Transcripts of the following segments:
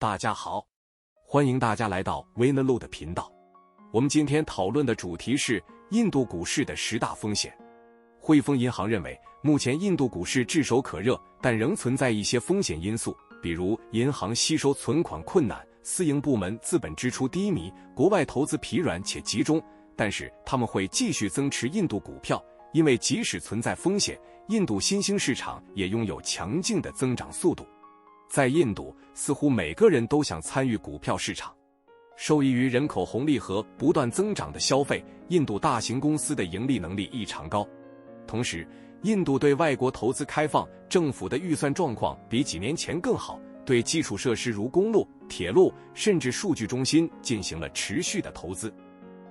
大家好，欢迎大家来到 Winload 的频道。我们今天讨论的主题是印度股市的10大风险。汇丰银行认为，目前印度股市炙手可热，但仍存在一些风险因素，比如银行吸收存款困难、私营部门资本支出低迷、国外投资疲软且集中。但是他们会继续增持印度股票，因为即使存在风险，印度新兴市场也拥有强劲的增长速度。在印度，似乎每个人都想参与股票市场。受益于人口红利和不断增长的消费，印度大型公司的盈利能力异常高。同时，印度对外国投资开放，政府的预算状况比几年前更好，对基础设施如公路、铁路，甚至数据中心进行了持续的投资。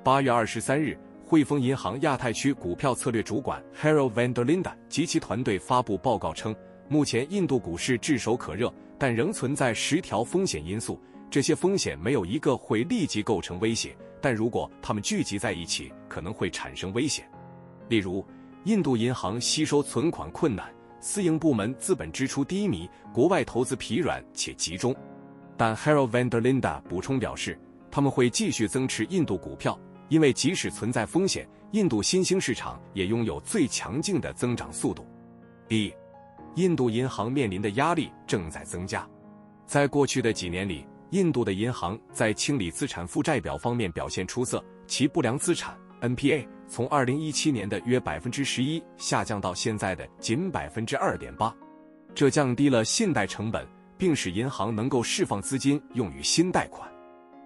8月23日，汇丰银行亚太区股票策略主管 Harold van der Linde 及其团队发布报告称，目前印度股市炙手可热，但仍存在10条风险因素，这些风险没有一个会立即构成威胁，但如果它们聚集在一起，可能会产生危险。例如，印度银行吸收存款困难，私营部门资本支出低迷，国外投资疲软且集中。但 Harold van der Linde 补充表示，他们会继续增持印度股票，因为即使存在风险，印度新兴市场也拥有最强劲的增长速度。一、印度银行面临的压力正在增加。在过去的几年里，印度的银行在清理资产负债表方面表现出色，其不良资产 NPA 从2017年的约 11% 下降到现在的仅 2.8%， 这降低了信贷成本，并使银行能够释放资金用于新贷款。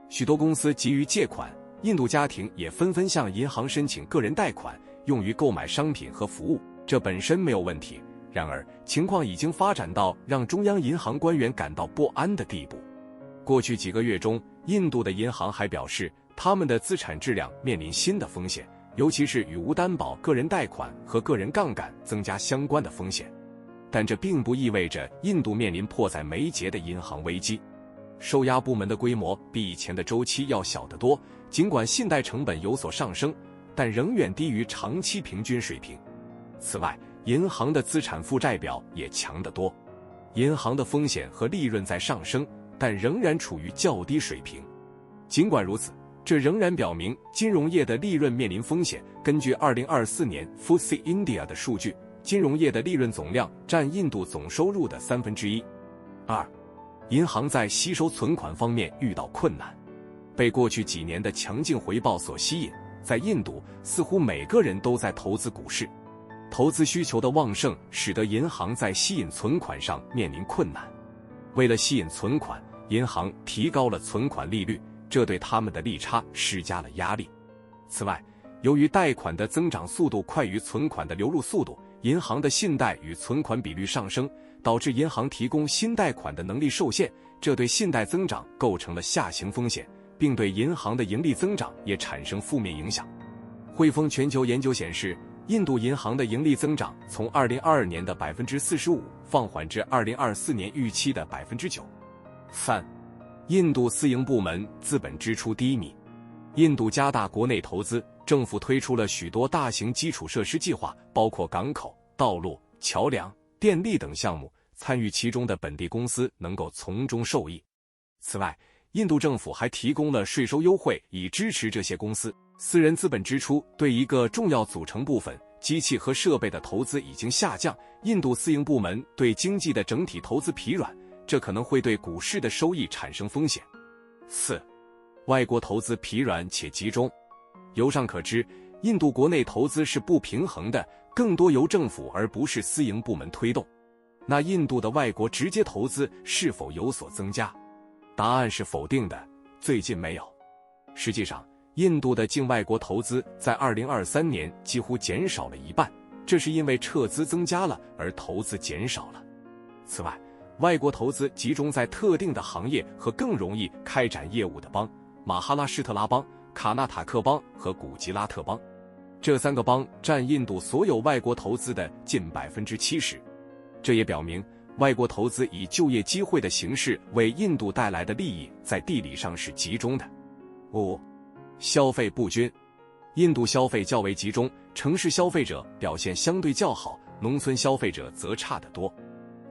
许多公司急于借款，印度家庭也纷纷向银行申请个人贷款，用于购买商品和服务，这本身没有问题。然而，情况已经发展到让中央银行官员感到不安的地步。过去几个月中，印度的银行还表示，他们的资产质量面临新的风险，尤其是与无担保个人贷款和个人杠杆增加相关的风险。但这并不意味着印度面临迫在眉睫的银行危机。受压部门的规模比以前的周期要小得多，尽管信贷成本有所上升，但仍远低于长期平均水平。此外，银行的资产负债表也强得多，银行的风险和利润在上升，但仍然处于较低水平。尽管如此，这仍然表明金融业的利润面临风险。根据2024年 FTSE India 的数据，金融业的利润总量占印度总收入的1/3。2、银行在吸收存款方面遇到困难。被过去几年的强劲回报所吸引，在印度似乎每个人都在投资股市。投资需求的旺盛使得银行在吸引存款上面临困难。为了吸引存款，银行提高了存款利率，这对他们的利差施加了压力。此外，由于贷款的增长速度快于存款的流入速度，银行的信贷与存款比率上升，导致银行提供新贷款的能力受限，这对信贷增长构成了下行风险，并对银行的盈利增长也产生负面影响。汇丰全球研究显示，印度银行的盈利增长从2022年的 45% 放缓至2024年预期的 9%。3、印度私营部门资本支出低迷。印度加大国内投资，政府推出了许多大型基础设施计划，包括港口、道路、桥梁、电力等项目，参与其中的本地公司能够从中受益。此外，印度政府还提供了税收优惠，以支持这些公司。私人资本支出对一个重要组成部分机器和设备的投资已经下降，印度私营部门对经济的整体投资疲软，这可能会对股市的收益产生风险。4、外国投资疲软且集中。由上可知，印度国内投资是不平衡的，更多由政府而不是私营部门推动。那印度的外国直接投资是否有所增加？答案是否定的，最近没有。实际上，印度的境外国投资在2023年几乎减少了一半，这是因为撤资增加了，而投资减少了。此外，外国投资集中在特定的行业和更容易开展业务的邦——马哈拉施特拉邦、卡纳塔克邦和古吉拉特邦。这3个邦占印度所有外国投资的近 70%。这也表明，外国投资以就业机会的形式为印度带来的利益在地理上是集中的。5、消费不均。印度消费较为集中，城市消费者表现相对较好，农村消费者则差得多。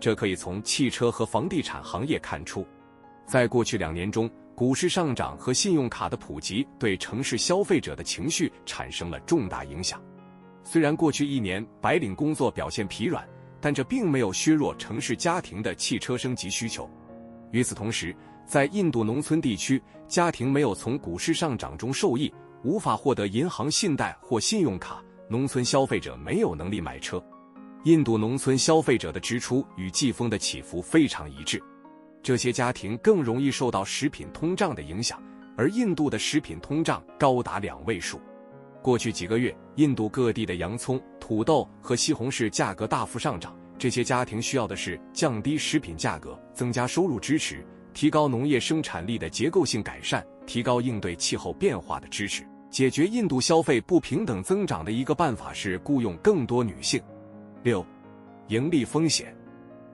这可以从汽车和房地产行业看出。在过去2年中，股市上涨和信用卡的普及对城市消费者的情绪产生了重大影响。虽然过去1年白领工作表现疲软，但这并没有削弱城市家庭的汽车升级需求。与此同时，在印度农村地区，家庭没有从股市上涨中受益，无法获得银行信贷或信用卡，农村消费者没有能力买车。印度农村消费者的支出与季风的起伏非常一致，这些家庭更容易受到食品通胀的影响，而印度的食品通胀高达2位数。过去几个月，印度各地的洋葱、土豆和西红柿价格大幅上涨，这些家庭需要的是降低食品价格、增加收入支持、提高农业生产力的结构性改善、提高应对气候变化的支持。解决印度消费不平等增长的一个办法是雇佣更多女性。6. 盈利风险。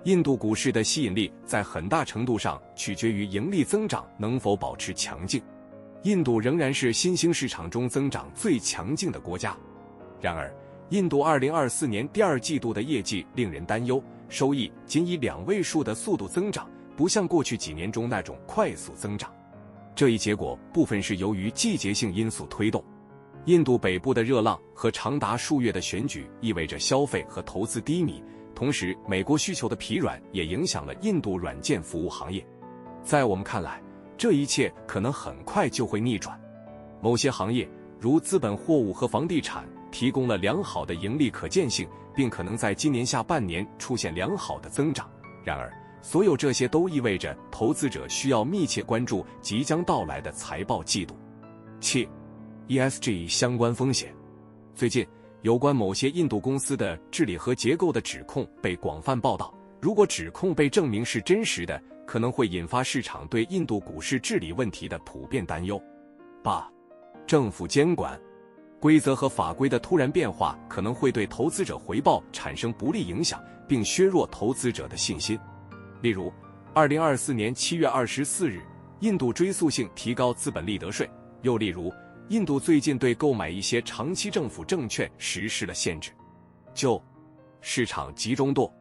印度股市的吸引力在很大程度上取决于盈利增长能否保持强劲。印度仍然是新兴市场中增长最强劲的国家。然而，印度2024年第2季度的业绩令人担忧，收益仅以2位数的速度增长，不像过去几年中那种快速增长。这一结果部分是由于季节性因素推动。印度北部的热浪和长达数月的选举意味着消费和投资低迷，同时美国需求的疲软也影响了印度软件服务行业。在我们看来，这一切可能很快就会逆转。某些行业，如资本货物和房地产，提供了良好的盈利可见性，并可能在今年下半年出现良好的增长。然而，所有这些都意味着投资者需要密切关注即将到来的财报季度。7. ESG 相关风险。最近，有关某些印度公司的治理和结构的指控被广泛报道。如果指控被证明是真实的，可能会引发市场对印度股市治理问题的普遍担忧。8. 政府监管。规则和法规的突然变化可能会对投资者回报产生不利影响，并削弱投资者的信心。例如，2024年7月24日，印度追溯性提高资本利得税。又例如，印度最近对购买一些长期政府证券实施了限制。9. 市场集中度。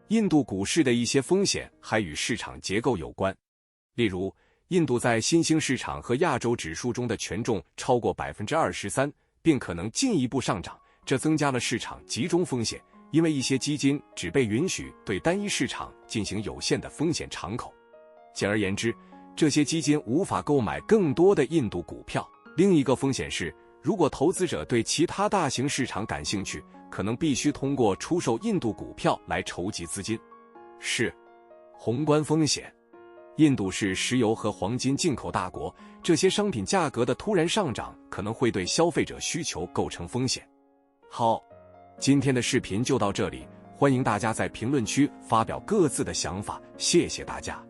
印度股市的一些风险还与市场结构有关。例如，印度在新兴市场和亚洲指数中的权重超过 23%， 并可能进一步上涨，这增加了市场集中风险，因为一些基金只被允许对单一市场进行有限的风险敞口。简而言之，这些基金无法购买更多的印度股票。另一个风险是，如果投资者对其他大型市场感兴趣，可能必须通过出售印度股票来筹集资金。是宏观风险。印度是石油和黄金进口大国，这些商品价格的突然上涨可能会对消费者需求构成风险。好，今天的视频就到这里，欢迎大家在评论区发表各自的想法，谢谢大家。